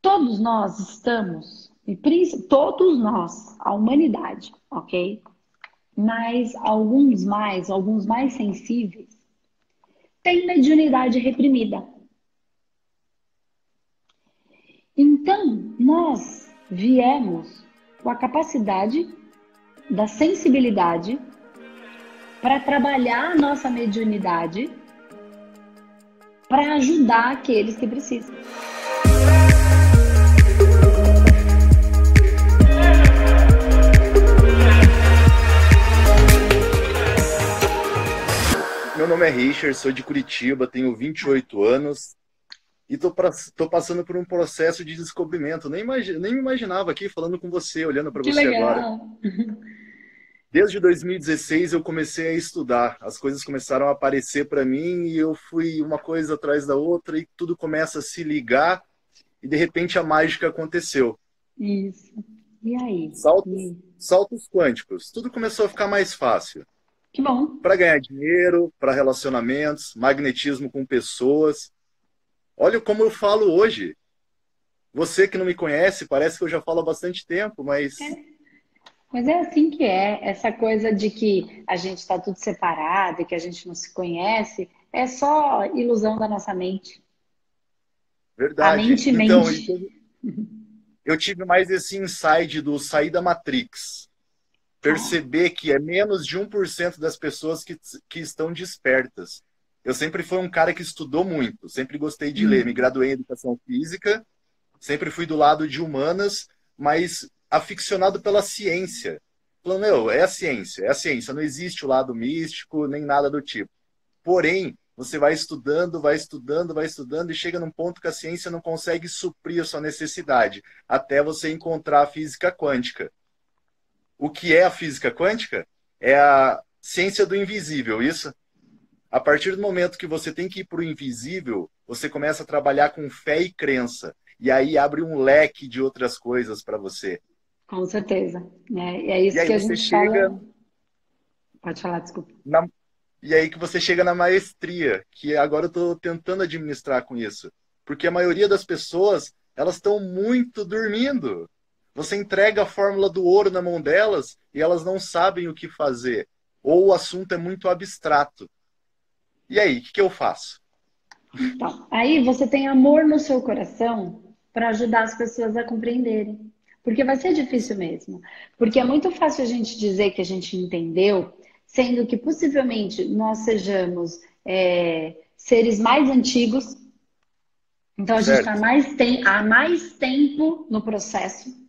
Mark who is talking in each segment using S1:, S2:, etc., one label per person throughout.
S1: Todos nós estamos, todos nós, a humanidade, ok? Mas alguns mais sensíveis, têm mediunidade reprimida. Então, nós viemos com a capacidade da sensibilidade para trabalhar a nossa mediunidade para ajudar aqueles que precisam.
S2: Meu nome é Richard, sou de Curitiba, tenho 28 anos e tô passando por um processo de descobrimento. Nem me imaginava aqui falando com você, olhando para
S1: Que
S2: você agora.
S1: legal!
S2: Desde 2016 eu comecei a estudar, as coisas começaram a aparecer para mim e eu fui uma coisa atrás da outra e tudo começa a se ligar e de repente a mágica aconteceu.
S1: Isso. E aí?
S2: Saltos quânticos, tudo começou a ficar mais fácil.
S1: Que bom!
S2: Para ganhar dinheiro, para relacionamentos, magnetismo com pessoas. Olha como eu falo hoje. Você que não me conhece, parece que eu já falo há bastante tempo, mas...
S1: Mas é assim que é. Essa coisa de que a gente está tudo separado e que a gente não se conhece, é só ilusão da nossa mente. A
S2: Verdade.
S1: mente
S2: Então,
S1: mente.
S2: eu tive mais esse insight do sair da Matrix. Perceber que é menos de 1% das pessoas que estão despertas. Eu sempre fui um cara que estudou muito, sempre gostei de ler, me graduei em educação física, sempre fui do lado de humanas, mas aficionado pela ciência. Falando, meu, é a ciência, não existe o lado místico, nem nada do tipo. Porém, você vai estudando, vai estudando, vai estudando e chega num ponto que a ciência não consegue suprir a sua necessidade, até você encontrar a física quântica. O que é a física quântica? É a ciência do invisível, isso? A partir do momento que você tem que ir para o invisível, você começa a trabalhar com fé e crença. E aí abre um leque de outras coisas para você.
S1: Com certeza. E é
S2: E
S1: isso
S2: aí
S1: que a
S2: você
S1: gente
S2: chega
S1: fala. Pode falar, desculpa.
S2: na... E aí que você chega na maestria, que agora eu estou tentando administrar com isso. Porque a maioria das pessoas, elas estão muito dormindo. Você entrega a fórmula do ouro na mão delas e elas não sabem o que fazer. Ou o assunto é muito abstrato. E aí, o que eu faço?
S1: Então, aí você tem amor no seu coração para ajudar as pessoas a compreenderem. Porque vai ser difícil mesmo. Porque é muito fácil a gente dizer que a gente entendeu, sendo que possivelmente nós sejamos seres mais antigos. Então a gente está
S2: Certo?
S1: há mais tempo no processo,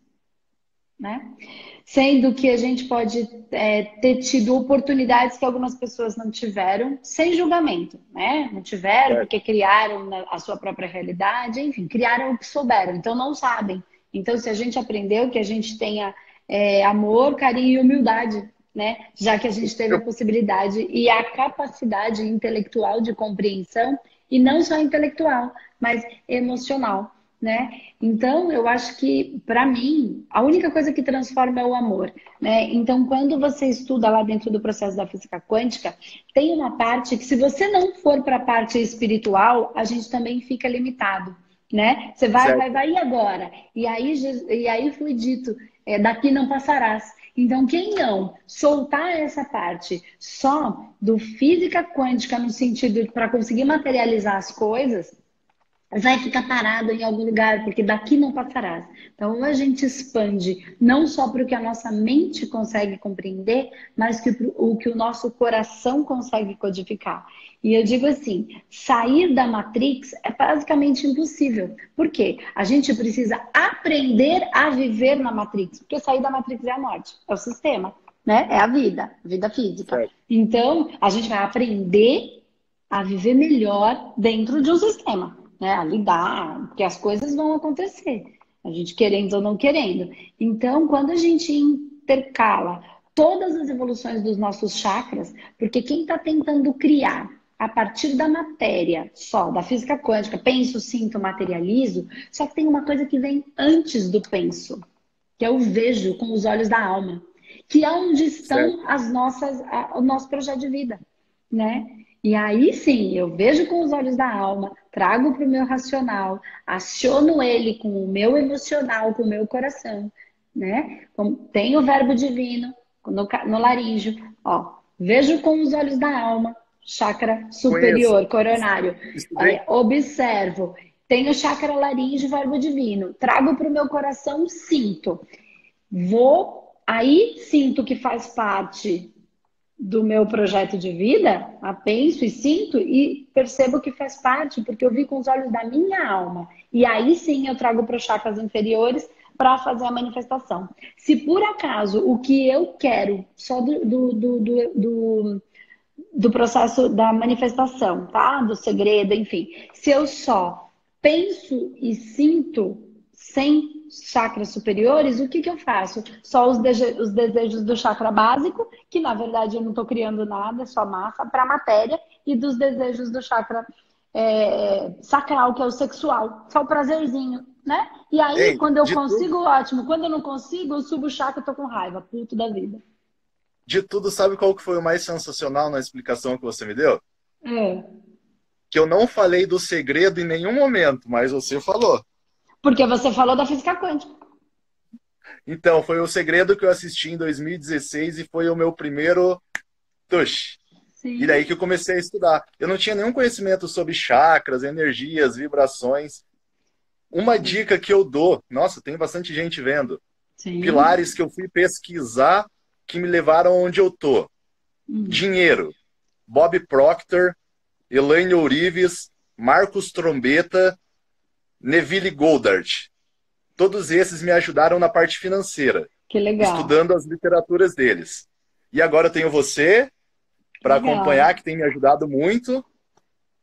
S1: né? Sendo que a gente pode ter tido oportunidades que algumas pessoas não tiveram, sem julgamento, né? Não tiveram
S2: Certo.
S1: porque criaram a sua própria realidade, enfim, criaram o que souberam, então não sabem. Então, se a gente aprendeu que a gente tenha amor, carinho e humildade, né? Já que a gente teve a possibilidade e a capacidade intelectual de compreensão, e não só intelectual, mas emocional. Né? Então, eu acho que, para mim, a única coisa que transforma é o amor. Né? Então, quando você estuda lá dentro do processo da física quântica, tem uma parte que, se você não for para a parte espiritual, a gente também fica limitado. Né? Você vai, e agora? E aí foi dito, daqui não passarás. Então, quem não soltar essa parte só do física quântica no sentido para conseguir materializar as coisas, vai ficar parado em algum lugar, porque daqui não passarás. Então, ou a gente expande não só para o que a nossa mente consegue compreender, mas o que o nosso coração consegue codificar. E eu digo assim, sair da Matrix é basicamente impossível. Por quê? A gente precisa aprender a viver na Matrix, porque sair da Matrix é a morte, é o sistema, né? É a vida física.
S2: Certo.
S1: Então, a gente vai aprender a viver melhor dentro de um sistema. Né, a lidar, porque as coisas vão acontecer, a gente querendo ou não querendo. Então, quando a gente intercala todas as evoluções dos nossos chakras, porque quem está tentando criar a partir da matéria só, da física quântica, penso, sinto, materializo, só que tem uma coisa que vem antes do penso, que eu vejo com os olhos da alma, que é onde estão
S2: Certo.
S1: o nosso projeto de vida, né? E aí sim, eu vejo com os olhos da alma, trago para o meu racional, aciono ele com o meu emocional, com o meu coração, né? Tem o verbo divino no laríngeo, ó. Vejo com os olhos da alma, chakra
S2: Conheço.
S1: superior, coronário.
S2: Estudei.
S1: Observo. Tenho chakra laríngeo, verbo divino. Trago para o meu coração, sinto. Aí sinto que faz parte do meu projeto de vida, penso e sinto e percebo que faz parte, porque eu vi com os olhos da minha alma. E aí sim eu trago para os chakras inferiores para fazer a manifestação. Se por acaso o que eu quero, só do processo da manifestação, tá? Do segredo, enfim. Se eu só penso e sinto sem chakras superiores, o que que eu faço? Só os desejos do chakra básico, que na verdade eu não estou criando nada, é só massa, para a matéria, e dos desejos do chakra sacral, que é o sexual, só o prazerzinho, né? E aí,
S2: Ei,
S1: quando eu
S2: de
S1: consigo,
S2: tudo,
S1: ótimo. Quando eu não consigo, eu subo o chakra e tô com raiva, puto da vida.
S2: de tudo, sabe qual que foi o mais sensacional na explicação que você me deu?
S1: É.
S2: Que eu não falei do segredo em nenhum momento, mas você falou.
S1: Porque você falou da física quântica.
S2: Então, foi o segredo que eu assisti em 2016 e foi o meu primeiro tush. E daí
S1: Sim,
S2: que eu comecei a estudar. Eu não tinha nenhum conhecimento sobre chakras, energias, vibrações. Uma dica que eu dou, nossa, tem bastante gente vendo.
S1: sim.
S2: Pilares que eu fui pesquisar que me levaram onde eu tô.
S1: Hum.
S2: Dinheiro. Bob Proctor, Elaine Ourives, Marcos Trombetta, Neville Goddard. Todos esses me ajudaram na parte financeira,
S1: Que legal.
S2: estudando as literaturas deles. E agora eu tenho você
S1: Que
S2: para
S1: legal.
S2: acompanhar, que tem me ajudado muito.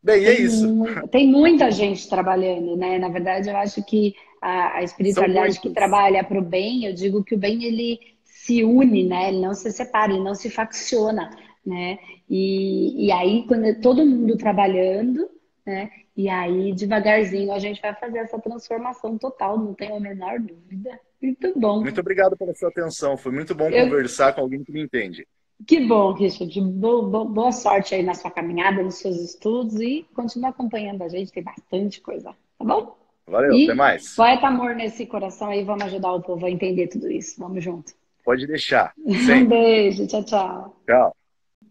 S2: Bem, é isso.
S1: Tem muita gente trabalhando, né? Na verdade, eu acho que a
S2: São
S1: espiritualidade que
S2: muitos.
S1: trabalha para o bem, eu digo que o bem ele se une, né? Ele não se separa, ele não se facciona, né? E aí, quando é todo mundo trabalhando, né? E aí, devagarzinho, a gente vai fazer essa transformação total, não tenho a menor dúvida. Muito bom.
S2: Muito obrigado pela sua atenção. Foi muito bom
S1: Eu,
S2: conversar com alguém que me entende.
S1: Que bom, Richard. Boa sorte aí na sua caminhada, nos seus estudos e continue acompanhando a gente, tem bastante coisa, tá bom?
S2: Valeu, até
S1: E
S2: mais.
S1: poeta amor nesse coração aí, vamos ajudar o povo a entender tudo isso. Vamos junto.
S2: Pode deixar.
S1: Um
S2: Sempre.
S1: beijo, tchau, tchau.
S2: Tchau.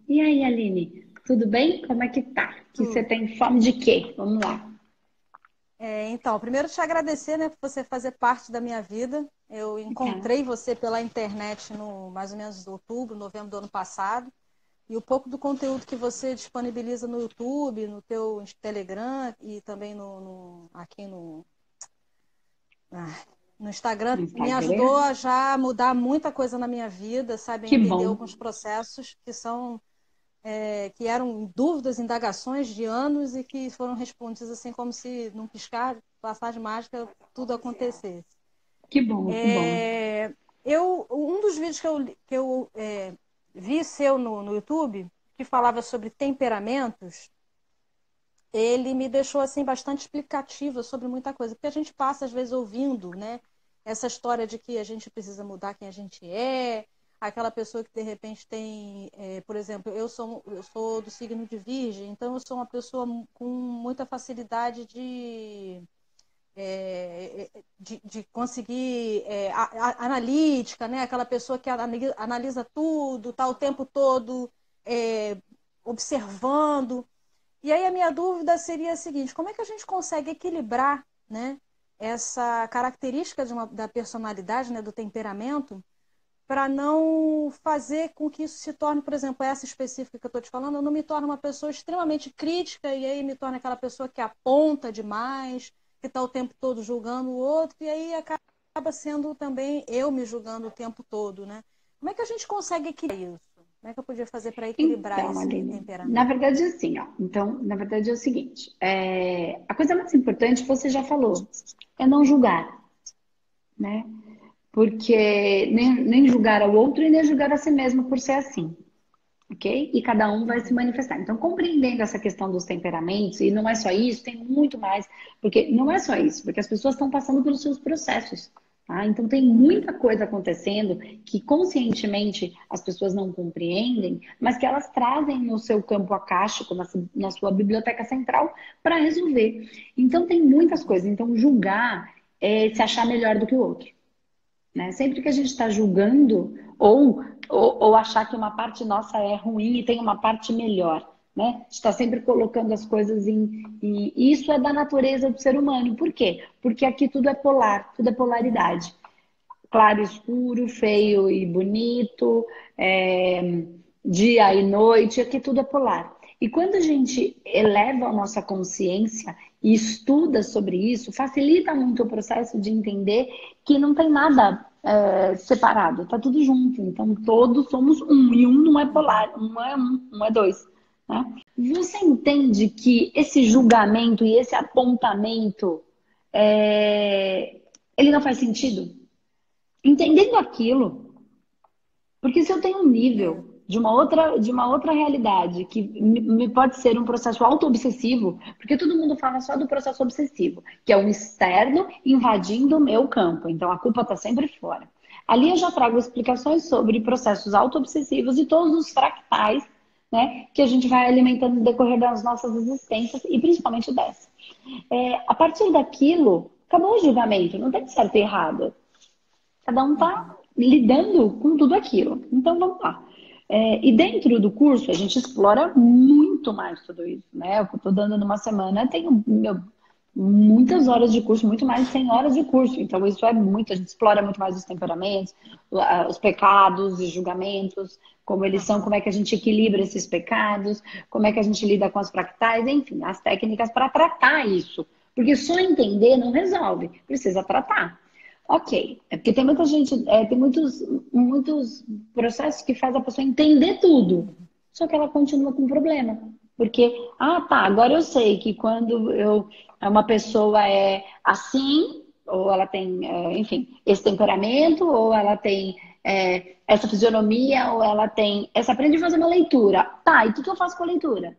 S1: E aí, Aline, tudo bem? Como é que tá? Que você
S3: Tudo.
S1: tem fome de quê? Vamos lá.
S3: Então, primeiro te agradecer, né, por você fazer parte da minha vida. Eu
S1: Tá.
S3: encontrei você pela internet no mais ou menos outubro, novembro do ano passado. E o pouco do conteúdo que você disponibiliza no YouTube, no teu Telegram e também aqui no Instagram, me ajudou
S1: Instagram?
S3: a já mudar muita coisa na minha vida, sabe? A
S1: Que
S3: entender
S1: bom.
S3: alguns processos que eram dúvidas, indagações de anos e que foram respondidas assim como se num piscar, passagem mágica, tudo acontecesse.
S1: Que bom, que bom.
S3: Um dos vídeos que eu vi seu no YouTube, que falava sobre temperamentos, ele me deixou assim bastante explicativa sobre muita coisa, porque a gente passa às vezes ouvindo, né, essa história de que a gente precisa mudar quem a gente é, aquela pessoa que de repente tem, por exemplo, eu sou do signo de Virgem, então eu sou uma pessoa com muita facilidade de conseguir analítica, né? Aquela pessoa que analisa tudo, está o tempo todo observando. E aí a minha dúvida seria a seguinte: como é que a gente consegue equilibrar, né, essa característica da personalidade, né, do temperamento, para não fazer com que isso se torne, por exemplo, essa específica que eu estou te falando, eu não me torne uma pessoa extremamente crítica e aí me torne aquela pessoa que aponta demais, que está o tempo todo julgando o outro, e aí acaba sendo também eu me julgando o tempo todo, né? Como é que a gente consegue equilibrar isso? Como é que eu podia fazer para equilibrar
S1: Então,
S3: esse
S1: Aline, na
S3: temperamento?
S1: verdade é assim, ó. Então, na verdade é o seguinte, a coisa mais importante, você já falou, é não julgar, né? Porque nem julgar ao outro e nem julgar a si mesmo por ser assim, ok? E cada um vai se
S3: Uhum.
S1: manifestar. Então, compreendendo essa questão dos temperamentos, e não é só isso, tem muito mais, porque não é só isso, porque as pessoas estão passando pelos seus processos, Tá? Então, tem muita coisa acontecendo que conscientemente as pessoas não compreendem, mas que elas trazem no seu campo akáshico, na sua biblioteca central, para resolver. Então, tem muitas coisas. Então, julgar é se achar melhor do que o outro. Né? Sempre que a gente está julgando ou achar que uma parte nossa é ruim e tem uma parte melhor. Né? Está sempre colocando as coisas e isso é da natureza do ser humano. Por quê? Porque aqui tudo é polar, tudo é polaridade. Claro e escuro, feio e bonito, dia e noite, aqui tudo é polar. E quando a gente eleva a nossa consciência e estuda sobre isso, facilita muito o processo de entender que não tem nada separado, tá tudo junto. Então todos somos um, e um não é polar, um é dois. Né? Você entende que esse julgamento e esse apontamento ele não faz sentido? Entendendo aquilo, porque se eu tenho um nível de uma outra realidade que me pode ser um processo auto-obsessivo, porque todo mundo fala só do processo obsessivo, que é um externo invadindo o meu campo, então a culpa está sempre fora. Ali eu já trago explicações sobre processos auto-obsessivos e todos os fractais, né, que a gente vai alimentando no decorrer das nossas existências e principalmente dessa. A partir daquilo, acabou o julgamento, não tem certo e errado. Cada um está lidando com tudo aquilo. Então, vamos lá. E dentro do curso, a gente explora muito mais tudo isso. Né? Eu estou dando numa semana, tenho muitas horas de curso, muito mais de 100 horas de curso. Então, isso é muito. A gente explora muito mais os temperamentos, os pecados, os julgamentos, como eles são, como é que a gente equilibra esses pecados, como é que a gente lida com as fractais, enfim, as técnicas para tratar isso. Porque só entender não resolve, precisa tratar. Ok, é porque tem muita gente, tem muitos processos que faz a pessoa entender tudo, só que ela continua com problema. Porque, agora eu sei que quando uma pessoa é assim, ou ela tem, enfim, esse temperamento, ou ela tem essa fisionomia, ou ela tem. Você aprende a fazer uma leitura. Tá, e o que eu faço com a leitura?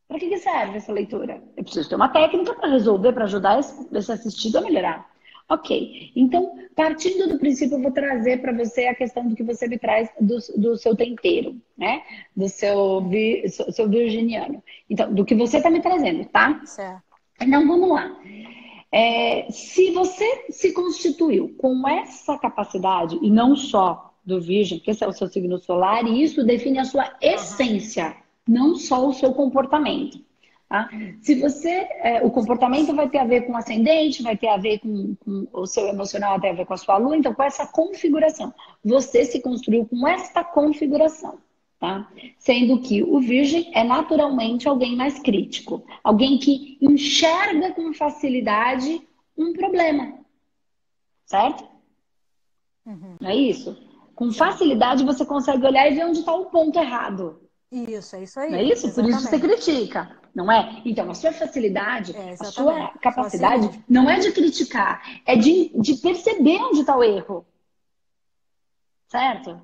S1: Para que serve essa leitura? Eu preciso ter uma técnica para resolver, para ajudar esse assistido a melhorar. Ok, então, partindo do princípio, eu vou trazer para você a questão do que você me traz do seu tempero, né? Do seu virginiano. Então, do que você está me trazendo, tá?
S3: Certo.
S1: Então, vamos lá. Se você se constituiu com essa capacidade, e não só do virgem, porque esse é o seu signo solar, e isso define a sua essência, não só o seu comportamento. Tá? Se você, o comportamento vai ter a ver com o ascendente, vai ter a ver com o seu emocional, vai ter a ver com a sua lua, então com essa configuração. Você se construiu com esta configuração, tá? Sendo que o virgem é naturalmente alguém mais crítico, alguém que enxerga com facilidade um problema, certo? Não é isso? Com facilidade você consegue olhar e ver onde está o ponto errado.
S3: Isso, é isso aí.
S1: Não é isso? Por isso você critica, não é? Então, a sua facilidade, a sua capacidade assim não é de criticar, é de perceber onde está o erro. Certo?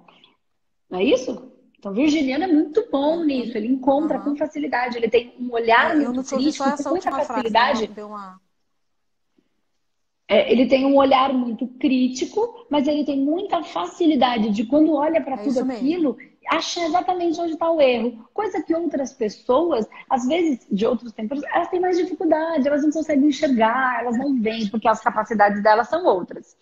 S1: Não é isso? Então, o virginiano é muito bom nisso, ele encontra com facilidade, ele tem um olhar muito crítico, com muita facilidade. Ele tem um olhar muito crítico, mas ele tem muita facilidade de, quando olha para tudo aquilo, achar exatamente onde está o erro. Coisa que outras pessoas, às vezes, de outros tempos, elas têm mais dificuldade, elas não conseguem enxergar, elas não veem, porque as capacidades delas são outras.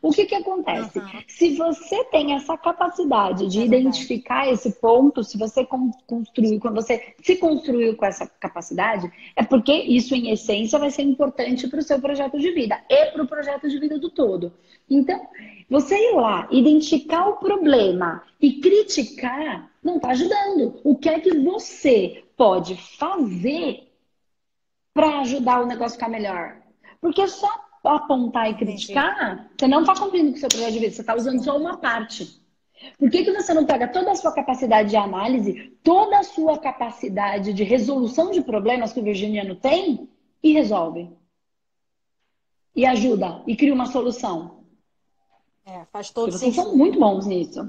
S1: O que acontece? Se você tem essa capacidade de identificar esse ponto, se você construiu, quando você se construiu com essa capacidade, é porque isso, em essência, vai ser importante para o seu projeto de vida e para o projeto de vida do todo. Então, você ir lá, identificar o problema e criticar, não está ajudando. O que é que você pode fazer para ajudar o negócio a ficar melhor? Porque só apontar e criticar, você não está cumprindo com o seu projeto de vida, você está usando só uma parte. Por que você não pega toda a sua capacidade de análise, toda a sua capacidade de resolução de problemas que o virginiano tem e resolve? E ajuda, e cria uma solução.
S3: Faz todo
S1: sentido. Vocês são muito bons nisso.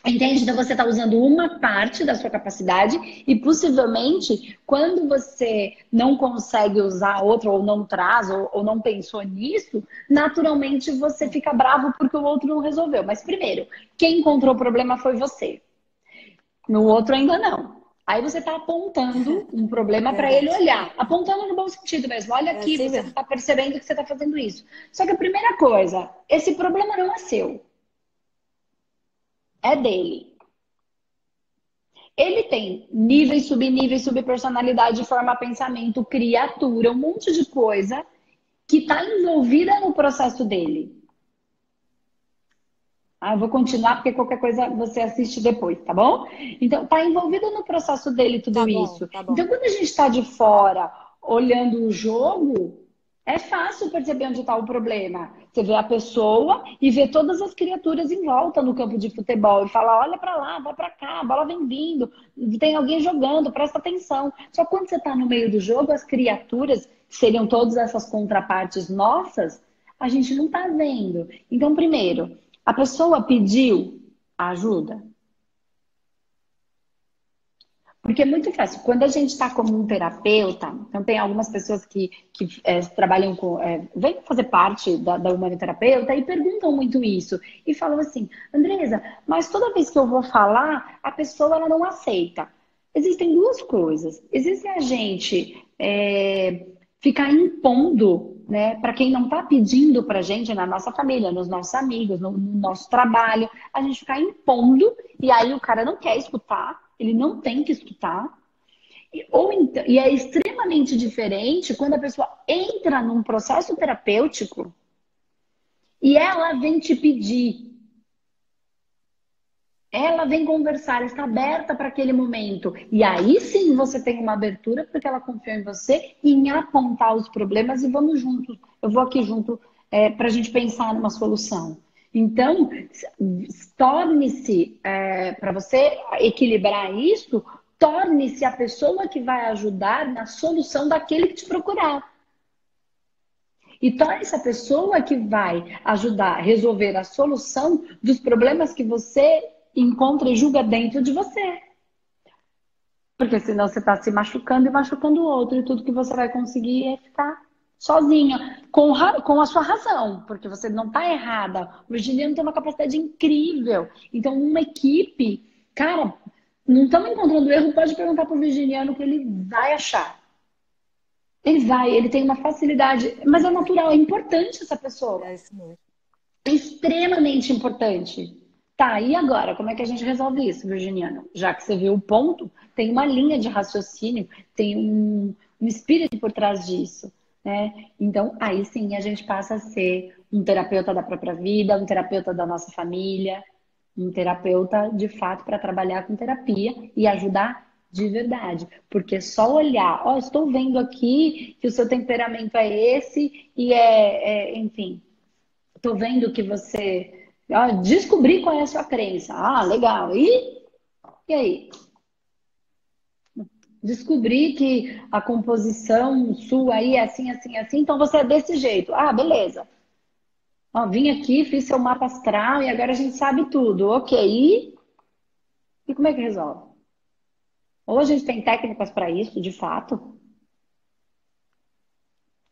S1: Entende? Então você está usando uma parte da sua capacidade e possivelmente quando você não consegue usar outra ou não traz ou não pensou nisso, naturalmente você fica bravo porque o outro não resolveu. Mas primeiro, quem encontrou o problema foi você. No outro ainda não. Aí você está apontando um problema para ele
S3: Verdade.
S1: olhar. Apontando no bom sentido mesmo. Olha
S3: É
S1: aqui,
S3: assim
S1: você não
S3: mesmo.
S1: está percebendo que você está fazendo isso. Só que a primeira coisa, esse problema não é seu, é dele. Ele tem níveis, subníveis, subpersonalidade, forma, pensamento, criatura, um monte de coisa que está envolvida no processo dele. Ah, eu vou continuar porque qualquer coisa você assiste depois, tá bom? Então, tá envolvido no processo dele
S3: Tá
S1: tudo
S3: bom,
S1: isso.
S3: tá bom.
S1: Então, quando a gente está de fora olhando o jogo, é fácil perceber onde está o problema. Você vê a pessoa e vê todas as criaturas em volta no campo de futebol e fala: olha para lá, vai para cá, a bola vem vindo, tem alguém jogando, presta atenção. Só que quando você está no meio do jogo, as criaturas, que seriam todas essas contrapartes nossas, a gente não está vendo. Então, primeiro, a pessoa pediu ajuda. Porque é muito fácil. Quando a gente está como um terapeuta, então tem algumas pessoas que trabalham com. Vêm fazer parte da humanoterapeuta e perguntam muito isso. E falam assim, Andresa, mas toda vez que eu vou falar, a pessoa ela não aceita. Existem duas coisas. Existe a gente ficar impondo, né, para quem não está pedindo para a gente, na nossa família, nos nossos amigos, no nosso trabalho, a gente ficar impondo e aí o cara não quer escutar, ele não tem que escutar. E é extremamente diferente quando a pessoa entra num processo terapêutico e ela vem te pedir. Ela vem conversar, ela está aberta para aquele momento. E aí sim você tem uma abertura porque ela confiou em você e em apontar os problemas e vamos juntos. Eu vou aqui junto para a gente pensar numa solução. Então, torne-se, para você equilibrar isso, torne-se a pessoa que vai ajudar na solução daquele que te procurar. E torne-se a pessoa que vai ajudar a resolver a solução dos problemas que você encontra e julga dentro de você. Porque senão você está se machucando e machucando o outro. E tudo que você vai conseguir é ficar sozinha, com a sua razão. Porque você não está errada. O virginiano tem uma capacidade incrível. Então, uma equipe, cara, não estamos encontrando erro, pode perguntar para o virginiano que ele vai achar. Ele vai, ele tem uma facilidade, mas é natural, é importante essa pessoa.
S3: É isso mesmo.
S1: É extremamente importante. Tá, e agora? Como é que a gente resolve isso, Virginiano? Já que você viu o ponto, tem uma linha de raciocínio, tem um espírito por trás disso, né? Então, aí sim a gente passa a ser um terapeuta da própria vida, um terapeuta da nossa família, um terapeuta de fato para trabalhar com terapia e ajudar de verdade. Porque só olhar, ó, estou vendo aqui que o seu temperamento é esse e enfim. Tô vendo que você. Ah, descobri qual é a sua crença. Ah, legal. E aí? Descobri que a composição sua aí é assim, assim, assim, então você é desse jeito. Ah, beleza. Ó, vim aqui, fiz seu mapa astral e agora a gente sabe tudo. Ok. E como é que resolve? Ou a gente tem técnicas para isso, de fato,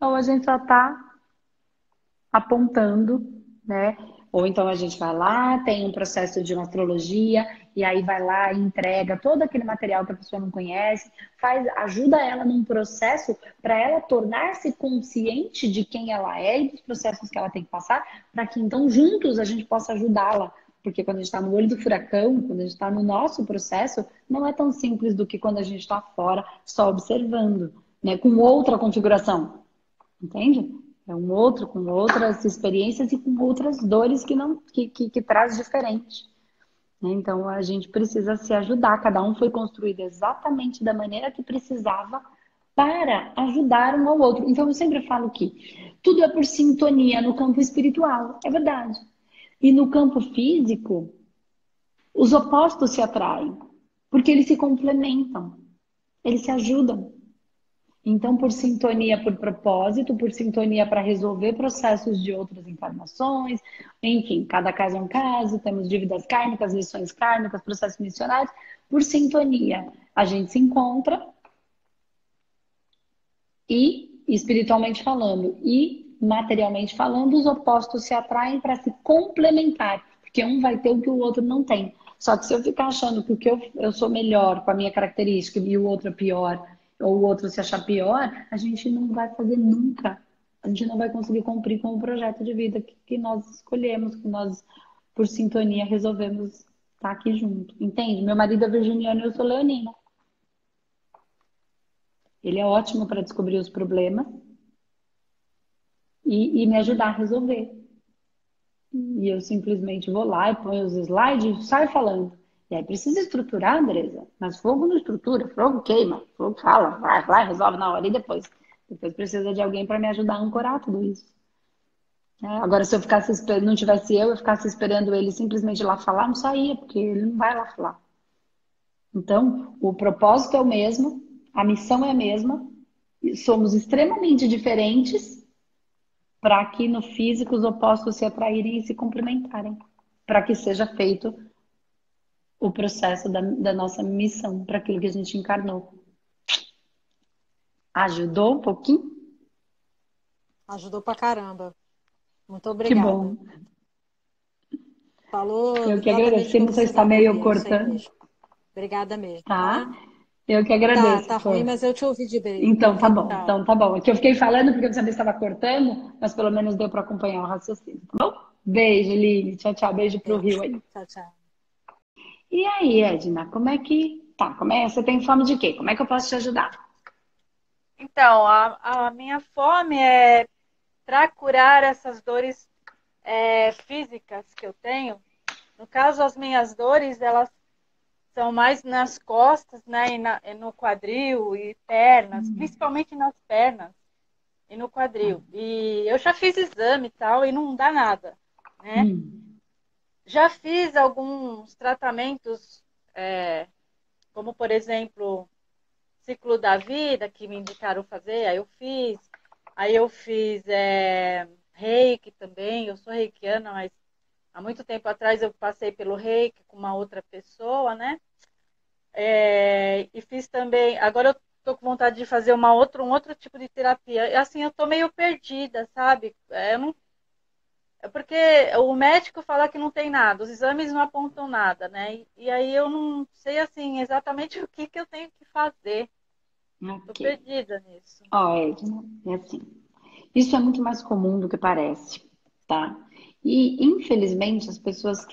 S1: ou a gente só está apontando, né? Ou então a gente vai lá, tem um processo de uma astrologia, e aí vai lá e entrega todo aquele material que a pessoa não conhece, ajuda ela num processo para ela tornar-se consciente de quem ela é e dos processos que ela tem que passar, para que então juntos a gente possa ajudá-la. Porque quando a gente está no olho do furacão, quando a gente está no nosso processo, não é tão simples do que quando a gente está fora, só observando, né? Com outra configuração. Entende? É um outro com outras experiências e com outras dores que traz diferente. Né? Então a gente precisa se ajudar. Cada um foi construído exatamente da maneira que precisava para ajudar um ao outro. Então eu sempre falo que tudo é por sintonia no campo espiritual. É verdade. E no campo físico, os opostos se atraem, porque eles se complementam, eles se ajudam. Então, por sintonia, por propósito, por sintonia para resolver processos de outras encarnações, enfim, cada caso é um caso, temos dívidas kármicas, lições kármicas, processos missionários. Por sintonia, a gente se encontra e, espiritualmente falando, e materialmente falando, os opostos se atraem para se complementar, porque um vai ter o que o outro não tem. Só que se eu ficar achando que o que eu sou melhor com a minha característica e o outro é pior, ou o outro se achar pior, a gente não vai fazer nunca. A gente não vai conseguir cumprir com o projeto de vida que nós escolhemos, que nós, por sintonia, resolvemos estar aqui junto. Entende? Meu marido é virginiano e eu sou leonina. Ele é ótimo para descobrir os problemas e me ajudar a resolver. E eu simplesmente vou lá e ponho os slides e saio falando. E aí precisa estruturar, Andresa. Mas fogo não estrutura, fogo queima, fogo fala, vai, resolve na hora e depois. Depois precisa de alguém para me ajudar a ancorar tudo isso. Agora, se eu ficasse esperando, não tivesse eu ficasse esperando ele simplesmente ir lá falar, não saía, porque ele não vai lá falar. Então, o propósito é o mesmo, a missão é a mesma, somos extremamente diferentes para que no físico os opostos se atraírem e se complementarem, para que seja feito o processo da nossa missão, para aquilo que a gente encarnou. Ajudou um pouquinho?
S3: Ajudou pra caramba. Muito
S1: Que
S3: obrigada.
S1: bom.
S3: Falou
S1: Eu que
S3: exatamente o
S1: agradeço.
S3: que eu
S1: Não sei se está
S3: precisava
S1: meio
S3: ouvir, é isso aí
S1: cortando.
S3: mesmo. Obrigada mesmo,
S1: Tá?
S3: tá?
S1: Eu que agradeço,
S3: Tá ruim,
S1: Flor.
S3: mas eu te ouvi direito.
S1: Então tá bom,
S3: Tchau.
S1: então tá bom. Aqui eu fiquei falando porque eu não sabia se estava cortando, mas pelo menos deu para acompanhar o raciocínio, tá bom? Beijo, Lili. Tchau, tchau. Beijo pro Rio aí.
S3: Tchau, tchau.
S1: E aí, Edna, como é que tá? Você tem fome de quê? Como é que eu posso te ajudar?
S4: Então, a minha fome é para curar essas dores físicas que eu tenho. No caso, as minhas dores, elas são mais nas costas, né, e no quadril e pernas, principalmente nas pernas e no quadril. E eu já fiz exame e tal, e não dá nada, né? Já fiz alguns tratamentos, como, por exemplo, ciclo da vida, que me indicaram fazer, aí eu fiz reiki também, eu sou reikiana, mas há muito tempo atrás eu passei pelo reiki com uma outra pessoa, né? E fiz também, agora eu tô com vontade de fazer um outro tipo de terapia, e assim, eu tô meio perdida, sabe? Eu não, porque o médico fala que não tem nada, os exames não apontam nada, né? E aí eu não sei, assim, exatamente o que eu tenho que fazer. Tô
S1: Ok.
S4: perdida nisso.
S1: Ó, Edna, é assim. Isso é muito mais comum do que parece, tá? E, infelizmente, as pessoas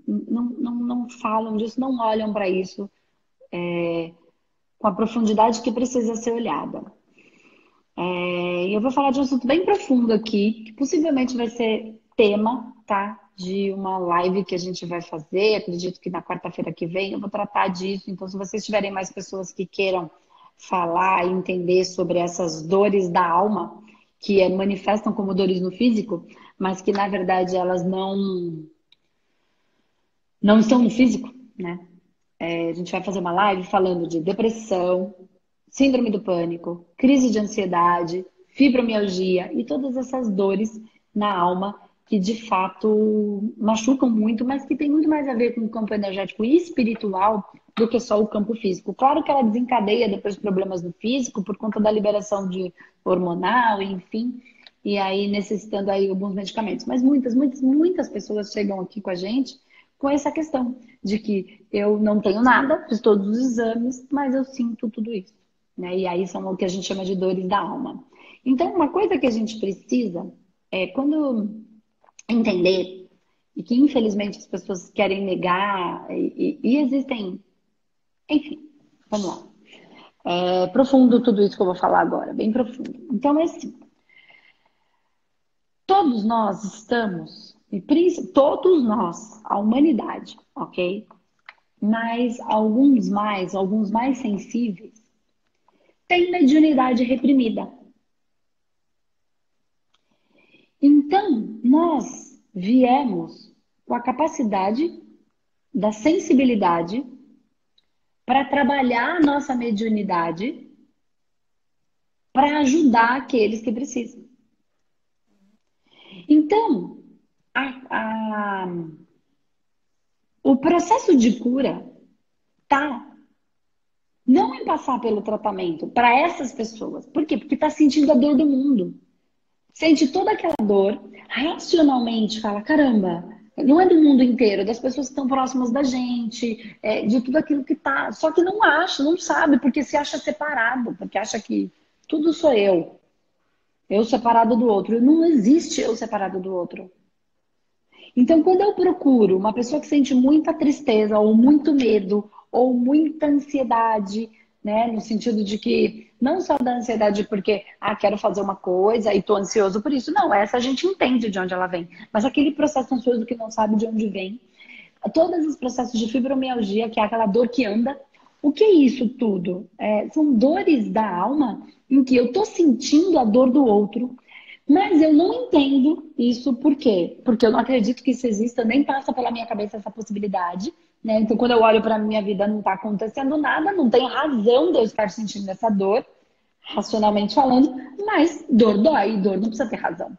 S1: não falam disso, não olham para isso com a profundidade que precisa ser olhada. E eu vou falar de um assunto bem profundo aqui, que possivelmente vai ser tema, tá? De uma live que a gente vai fazer. Acredito que na quarta-feira que vem eu vou tratar disso. Então, se vocês tiverem mais pessoas que queiram falar e entender sobre essas dores da alma, que manifestam como dores no físico, mas que na verdade elas não estão no físico, né? A gente vai fazer uma live falando de depressão, síndrome do pânico, crise de ansiedade, fibromialgia e todas essas dores na alma que de fato machucam muito, mas que tem muito mais a ver com o campo energético e espiritual do que só o campo físico. Claro que ela desencadeia depois problemas no físico por conta da liberação de hormonal, enfim, e aí necessitando aí alguns medicamentos. Mas muitas pessoas chegam aqui com a gente com essa questão de que eu não tenho nada, fiz todos os exames, mas eu sinto tudo isso, né? E aí são o que a gente chama de dores da alma. Então, uma coisa que a gente precisa é quando entender, e que infelizmente as pessoas querem negar, e existem, enfim, vamos lá. É profundo tudo isso que eu vou falar agora, bem profundo. Então, é assim, todos nós estamos, todos nós, a humanidade, ok? Mas alguns mais sensíveis, têm mediunidade reprimida. Então, nós viemos com a capacidade da sensibilidade para trabalhar a nossa mediunidade para ajudar aqueles que precisam. Então, o processo de cura tá não em passar pelo tratamento para essas pessoas. Por quê? Porque está sentindo a dor do mundo. Sente toda aquela dor, racionalmente fala, caramba, não é do mundo inteiro, é das pessoas que estão próximas da gente, de tudo aquilo que tá. Só que não acha, não sabe, porque se acha separado, porque acha que tudo sou eu separado do outro. Não existe eu separado do outro. Então, quando eu procuro uma pessoa que sente muita tristeza, ou muito medo, ou muita ansiedade, né? No sentido de que, não só da ansiedade porque, quero fazer uma coisa e tô ansioso por isso. Não, essa a gente entende de onde ela vem. Mas aquele processo ansioso que não sabe de onde vem. Todos os processos de fibromialgia, que é aquela dor que anda. O que é isso tudo? São dores da alma em que eu tô sentindo a dor do outro, mas eu não entendo isso por quê? Porque eu não acredito que isso exista, nem passa pela minha cabeça essa possibilidade, né? Então, quando eu olho para a minha vida, não está acontecendo nada, não tem razão de eu estar sentindo essa dor, racionalmente falando, mas dor dói, e dor não precisa ter razão.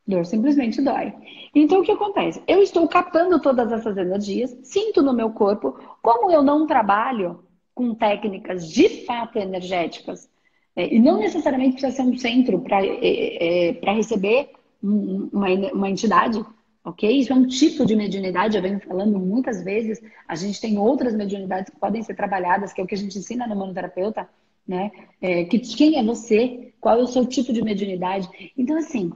S1: Dor simplesmente dói. Então, o que acontece? Eu estou captando todas essas energias, sinto no meu corpo, como eu não trabalho com técnicas de fato energéticas, e não necessariamente precisa ser um centro para receber uma entidade, ok? Isso é um tipo de mediunidade, eu venho falando muitas vezes. A gente tem outras mediunidades que podem ser trabalhadas, que é o que a gente ensina no Manoterapeuta, né? Quem é você? Qual é o seu tipo de mediunidade? Então, assim,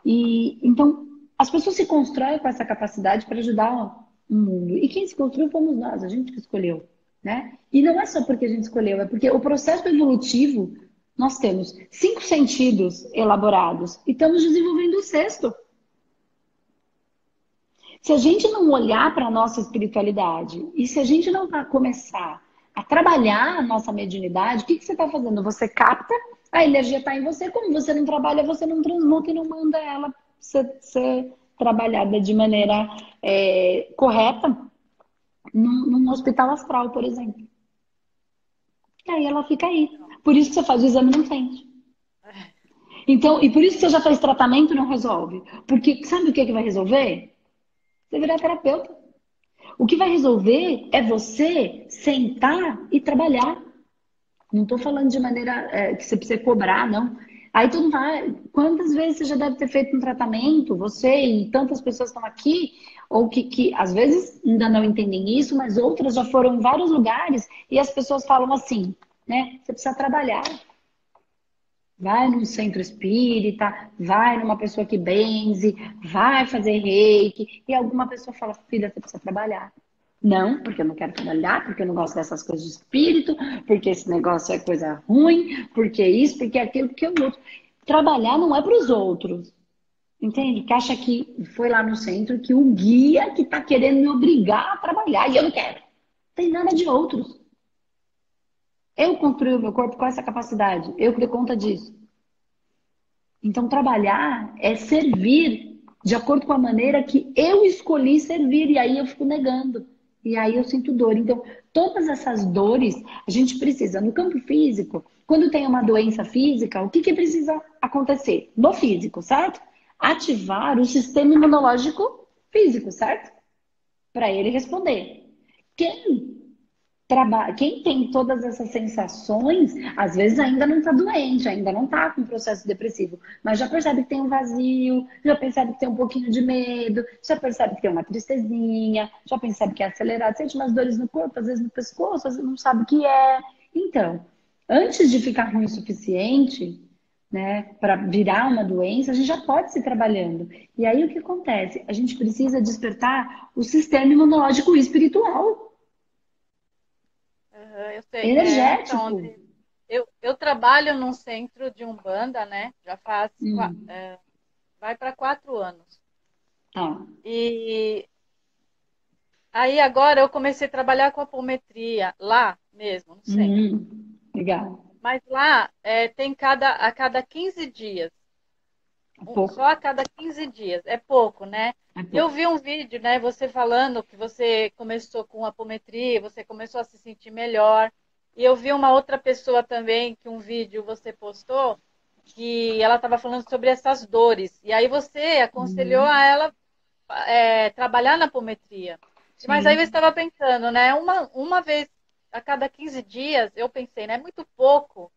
S1: então as pessoas se constroem com essa capacidade para ajudar o mundo. E quem se construiu fomos nós, a gente que escolheu, né? E não é só porque a gente escolheu, é porque o processo evolutivo, nós temos 5 sentidos elaborados e estamos desenvolvendo o sexto. Se a gente não olhar para a nossa espiritualidade e se a gente não começar a trabalhar a nossa mediunidade, o que você está fazendo? Você capta, a energia está em você, como você não trabalha, você não transmuta e não manda ela ser trabalhada de maneira correta num hospital astral, por exemplo. E aí ela fica aí. Por isso que você faz o exame e não sente. Então, e por isso que você já fez tratamento e não resolve. Porque sabe o que vai resolver? Você virar terapeuta. O que vai resolver é você sentar e trabalhar. Não estou falando de maneira que você precisa cobrar, não. Aí tu não vai. Quantas vezes você já deve ter feito um tratamento, você e tantas pessoas estão aqui, ou que às vezes ainda não entendem isso, mas outras já foram em vários lugares e as pessoas falam assim, né? Você precisa trabalhar. Vai num centro espírita, vai numa pessoa que benze, vai fazer reiki, e alguma pessoa fala, filha, você precisa trabalhar. Não, porque eu não quero trabalhar, porque eu não gosto dessas coisas de espírito, porque esse negócio é coisa ruim, porque isso, porque aquilo, porque o outro. Trabalhar não é para os outros, entende? Que acha que foi lá no centro que o guia que está querendo me obrigar a trabalhar, e eu não quero. Tem nada de outros. Eu construí o meu corpo com essa capacidade. Eu que dei conta disso. Então, trabalhar é servir de acordo com a maneira que eu escolhi servir. E aí eu fico negando. E aí eu sinto dor. Então, todas essas dores, a gente precisa. No campo físico, quando tem uma doença física, o que precisa acontecer? No físico, certo? Ativar o sistema imunológico físico, certo? Para ele responder. Quem tem todas essas sensações, às vezes ainda não está doente, ainda não está com processo depressivo, mas já percebe que tem um vazio, já percebe que tem um pouquinho de medo, já percebe que tem uma tristezinha, já percebe que é acelerado, sente umas dores no corpo, às vezes no pescoço, às vezes não sabe o que é. Então, antes de ficar ruim o suficiente, né, para virar uma doença, a gente já pode se trabalhando. E aí o que acontece? A gente precisa despertar o sistema imunológico espiritual.
S4: Eu sei.
S1: Energético.
S4: Eu trabalho num centro de Umbanda, né? Já faz vai para 4 anos. E aí agora eu comecei a trabalhar com apometria lá mesmo, no centro.
S1: Legal.
S4: Mas lá tem a cada 15 dias. Só a cada 15 dias. É pouco, né? Eu vi um vídeo, né? Você falando que você começou com apometria, você começou a se sentir melhor. E eu vi uma outra pessoa também, que um vídeo você postou, que ela estava falando sobre essas dores. E aí você aconselhou a ela trabalhar na apometria. Mas aí eu
S1: Sim.
S4: estava pensando, né? Uma vez a cada 15 dias, eu pensei, né? É muito pouco,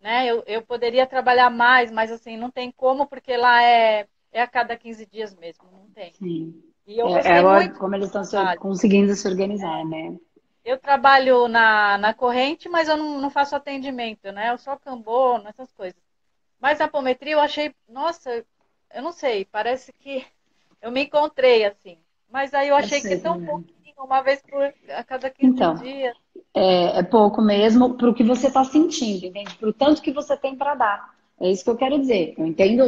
S4: né? Eu poderia trabalhar mais, mas assim, não tem como, porque lá é a cada 15 dias mesmo, não tem.
S1: Sim.
S4: E eu gostei muito
S1: Como eles
S4: do
S1: estão
S4: trabalho.
S1: conseguindo se organizar, né?
S4: Eu trabalho na corrente, mas eu não faço atendimento, né? Eu só cambono, essas coisas. Mas a apometria eu achei, nossa, eu não sei, parece que eu me encontrei assim. Mas aí eu
S1: Eu
S4: achei que é
S1: sei
S4: tão
S1: também.
S4: pouquinho, uma vez a cada 15
S1: Então,
S4: dias.
S1: é pouco mesmo para o que você está sentindo, entende? Para o tanto que você tem para dar. É isso que eu quero dizer. Eu entendo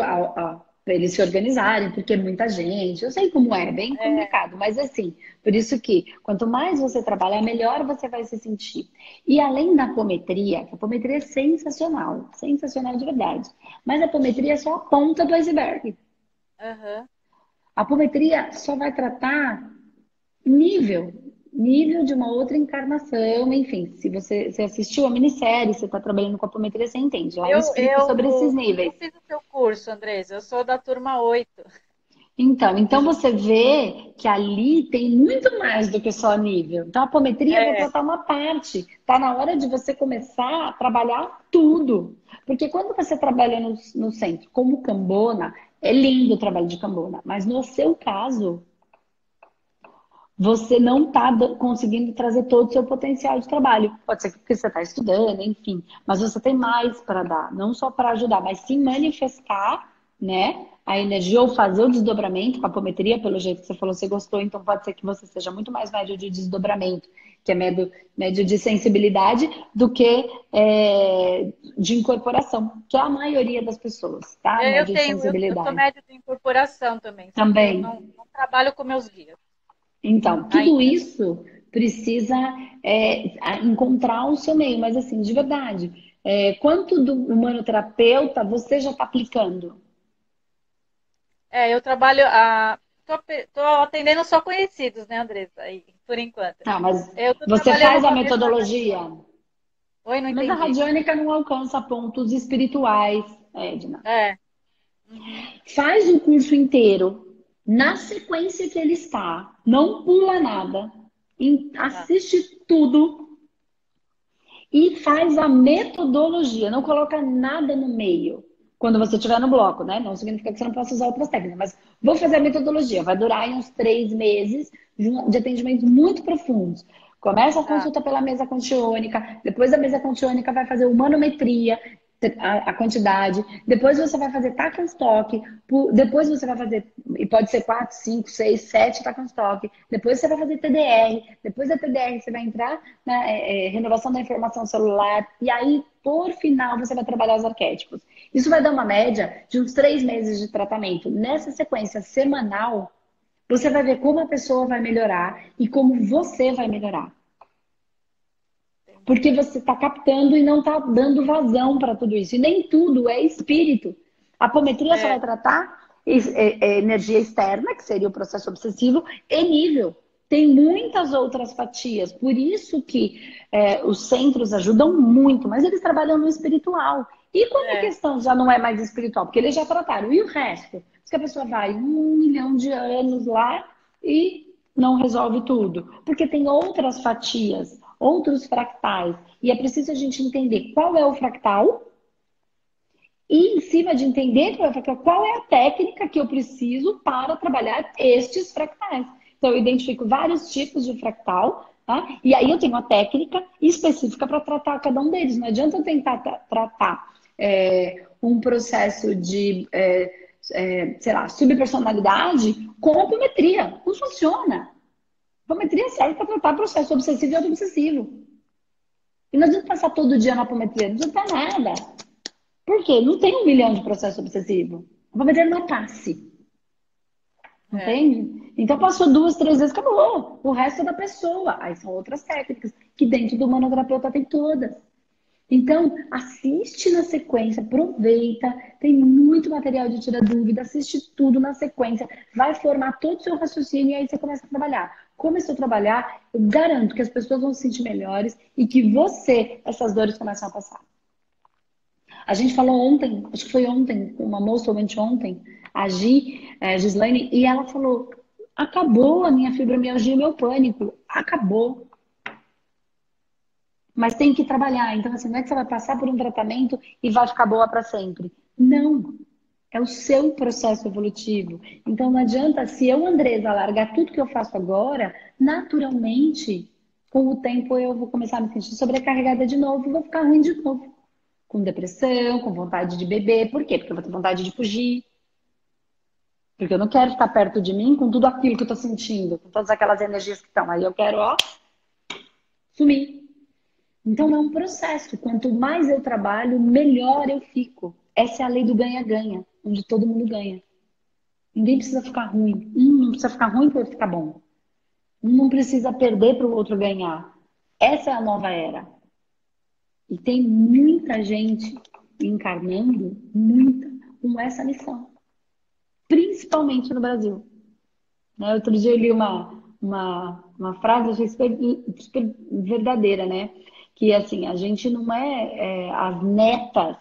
S1: para eles se organizarem, porque é muita gente. Eu sei como é bem
S4: É,
S1: complicado, mas assim, por isso que quanto mais você trabalhar, melhor você vai se sentir. E além da apometria, que a apometria é sensacional de verdade. Mas a apometria é só a ponta do iceberg.
S4: aham.
S1: A apometria só vai tratar nível, nível de uma outra encarnação, enfim. Se assistiu a minissérie, você está trabalhando com apometria, você entende. Lá eu
S4: Eu,
S1: explico sobre esses
S4: eu,
S1: níveis.
S4: eu fiz o seu curso, Andresa. Eu sou da turma 8.
S1: Então você vê que ali tem muito mais do que só nível. Então a apometria vai
S4: É,
S1: tratar uma parte. Tá na hora de você começar a trabalhar tudo. Porque quando você trabalha no centro, como cambona, é lindo o trabalho de cambona, mas no seu caso, você não está conseguindo trazer todo o seu potencial de trabalho. Pode ser porque você está estudando, enfim, mas você tem mais para dar, não só para ajudar, mas sim manifestar, né, a energia ou fazer o desdobramento com a apometria, pelo jeito que você falou, você gostou, então pode ser que você seja muito mais médio de desdobramento, que é médio de sensibilidade, do que de incorporação, que é a maioria das pessoas, tá? Médio de
S4: eu sou
S1: sensibilidade.
S4: médio de incorporação também, só que eu
S1: Também.
S4: não trabalho com meus guias
S1: Então, tudo
S4: ainda.
S1: isso precisa encontrar o seu meio, mas assim, de verdade, quanto do humanoterapeuta você já está aplicando?
S4: Eu trabalho tô atendendo só conhecidos, né, Andressa? Aí, por enquanto.
S1: Tá, mas
S4: Eu tô
S1: você
S4: trabalhando
S1: faz
S4: com
S1: a
S4: a mesa
S1: metodologia?
S4: radiônica. Oi, não
S1: A mesa
S4: entendi.
S1: radiônica não alcança pontos espirituais, Edna.
S4: É. Uhum.
S1: Faz o curso inteiro na sequência que ele está, não pula nada,
S4: Tá.
S1: assiste tudo e faz a metodologia, não coloca nada no meio. Quando você estiver no bloco, né? Não significa que você não possa usar outras técnicas, mas vou fazer a metodologia. Vai durar aí uns 3 meses de atendimentos muito profundos. Começa a
S4: Tá.
S1: consulta pela mesa contiônica, depois da mesa contiônica vai fazer humanometria, a quantidade, depois você vai fazer Takenstock, depois você vai fazer, e pode ser 4, 5, 6, 7 Takenstock, depois você vai fazer TDR, depois da TDR você vai entrar na renovação da informação celular, e aí, por final, você vai trabalhar os arquétipos. Isso vai dar uma média de uns 3 meses de tratamento. Nessa sequência semanal, você vai ver como a pessoa vai melhorar e como você vai melhorar.
S4: Entendi.
S1: Porque você está captando e não está dando vazão para tudo isso. E nem tudo é espírito. A apometria só vai
S4: É,
S1: tratar energia externa, que seria o processo obsessivo, e nível. Tem muitas outras fatias. Por isso que os centros ajudam muito, mas eles trabalham no espiritual. E quando a
S4: é,
S1: questão já não é mais espiritual? Porque eles já trataram. E o resto? Se a pessoa vai 1 milhão de anos lá e não resolve tudo. Porque tem outras fatias, outros fractais. E é preciso a gente entender qual é o fractal e, em cima de entender qual é o fractal, qual é a técnica que eu preciso para trabalhar estes fractais. Então, eu identifico vários tipos de fractal, tá? E aí eu tenho a técnica específica para tratar cada um deles. Não adianta eu tentar tratar um processo de, sei lá, subpersonalidade com apometria. Não funciona. Apometria serve para tratar processo obsessivo e autoobsessivo. E não adianta passar todo dia na apometria, não adianta nada. Por quê? Não tem 1 milhão de processo obsessivo. A apometria não é passe.
S4: é.
S1: Entende? Então passou 2, 3 vezes, acabou. O resto é da pessoa. Aí são outras técnicas, que dentro do manoterapeuta tem todas. Então, assiste na sequência, aproveita, tem muito material de tirar dúvida, assiste tudo na sequência, vai formar todo o seu raciocínio e aí você começa a trabalhar. Começou a trabalhar, eu garanto que as pessoas vão se sentir melhores e que essas dores começam a passar. A gente falou ontem, acho que foi ontem, uma moça ou anteontem, a Gislaine, e ela falou, acabou a minha fibromialgia e o meu pânico, acabou. Mas tem que trabalhar. Então, assim, não é que você vai passar por um tratamento e vai ficar boa para sempre. Não. É o seu processo evolutivo. Então, não adianta, se eu, Andresa, largar tudo que eu faço agora, naturalmente, com o tempo eu vou começar a me sentir sobrecarregada de novo e vou ficar ruim de novo. Com depressão, com vontade de beber. Por quê? Porque eu vou ter vontade de fugir. Porque eu não quero ficar perto de mim com tudo aquilo que eu tô sentindo, com todas aquelas energias que estão. Aí eu quero, ó, sumir. Então é um processo. Quanto mais eu trabalho, melhor eu fico. Essa é a lei do ganha-ganha, onde todo mundo ganha. Ninguém precisa ficar ruim. Um não precisa ficar ruim para o outro ficar bom. Um não precisa perder para o outro ganhar. Essa é a nova era. E tem muita gente encarnando, muita, com essa missão. Principalmente no Brasil. Né? Outro dia eu li uma frase, achei super verdadeira, né? Que assim, a gente não é as netas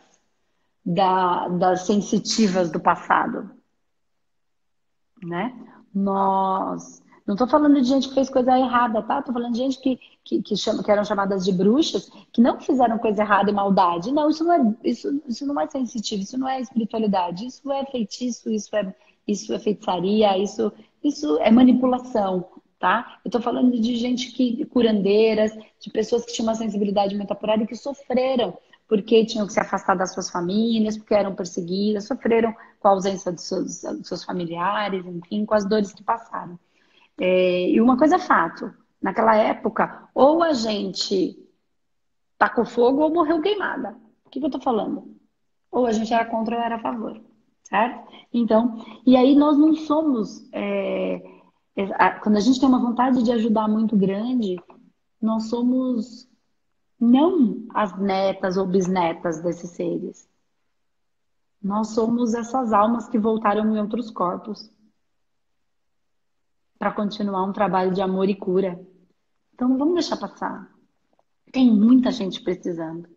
S1: das sensitivas do passado, né? Nós não estou falando de gente que fez coisa errada, tá? Estou falando de gente que eram chamadas de bruxas, que não fizeram coisa errada e maldade. Não, isso não é sensitivo, isso não é espiritualidade, isso é feitiço, isso é feitiçaria, isso é manipulação. Tá? Eu estou falando de gente curandeiras, de pessoas que tinham uma sensibilidade muito apurada e que sofreram porque tinham que se afastar das suas famílias, porque eram perseguidas, sofreram com a ausência dos seus familiares, enfim, com as dores que passaram. E uma coisa é fato, naquela época, ou a gente tacou fogo ou morreu queimada. O que eu estou falando? Ou a gente era contra ou era a favor, certo? Então, e aí nós não somos... Quando a gente tem uma vontade de ajudar muito grande, nós somos não as netas ou bisnetas desses seres. Nós somos essas almas que voltaram em outros corpos para continuar um trabalho de amor e cura. Então não vamos deixar passar. Tem muita gente precisando.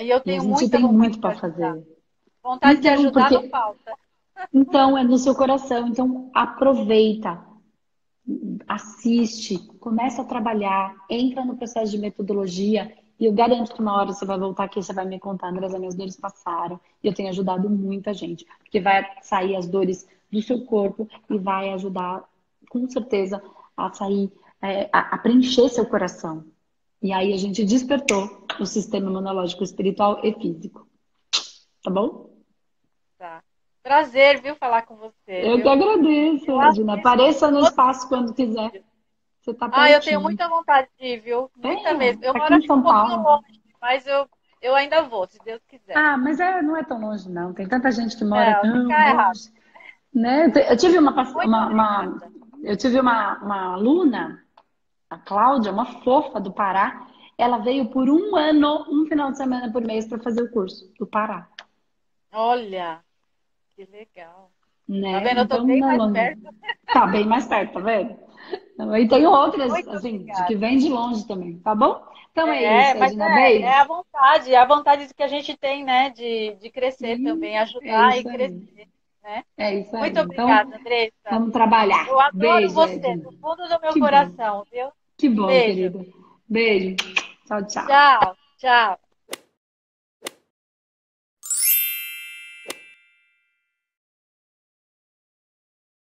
S4: E eu tenho
S1: a gente tem muito para fazer.
S4: Vontade de ajudar não falta.
S1: Então, é no seu coração. Então, aproveita. Assiste, começa a trabalhar, entra no processo de metodologia e eu garanto que uma hora você vai voltar aqui e você vai me contar, Andresa, minhas dores passaram e eu tenho ajudado muita gente, porque vai sair as dores do seu corpo e vai ajudar, com certeza, a sair, a preencher seu coração. E aí a gente despertou o sistema imunológico espiritual e físico. Tá bom?
S4: Tá. Prazer, viu, falar com você.
S1: Eu que agradeço, Regina. Apareça no espaço quando quiser. Você tá pertinho.
S4: Eu tenho muita vontade de ir, viu? Muita mesmo. Eu
S1: tá
S4: moro
S1: aqui em São
S4: um pouquinho
S1: Paulo.
S4: longe, mas eu ainda vou, se Deus quiser.
S1: Mas não é tão longe, não. Tem tanta gente que mora tão
S4: longe.
S1: Né? Eu tive eu tive uma aluna, a Cláudia, uma fofa do Pará. Ela veio por um ano, um final de semana por mês para fazer o curso do Pará.
S4: Olha! Que legal.
S1: Né?
S4: Tá vendo? Eu tô
S1: então,
S4: bem mais perto.
S1: Tá bem mais perto, tá vendo? E tem outras, assim, que vem de longe também, tá bom? Então é isso, Regina. Beijo.
S4: É a vontade que a gente tem, né? De crescer também, ajudar e crescer. Né?
S1: É isso aí.
S4: Muito obrigada, Andressa.
S1: Vamos trabalhar.
S4: Eu adoro
S1: Beijo,
S4: você,
S1: Regina.
S4: do fundo do meu coração, viu?
S1: Que bom,
S4: Beijo.
S1: querida. Beijo. Tchau, tchau.
S4: Tchau, tchau.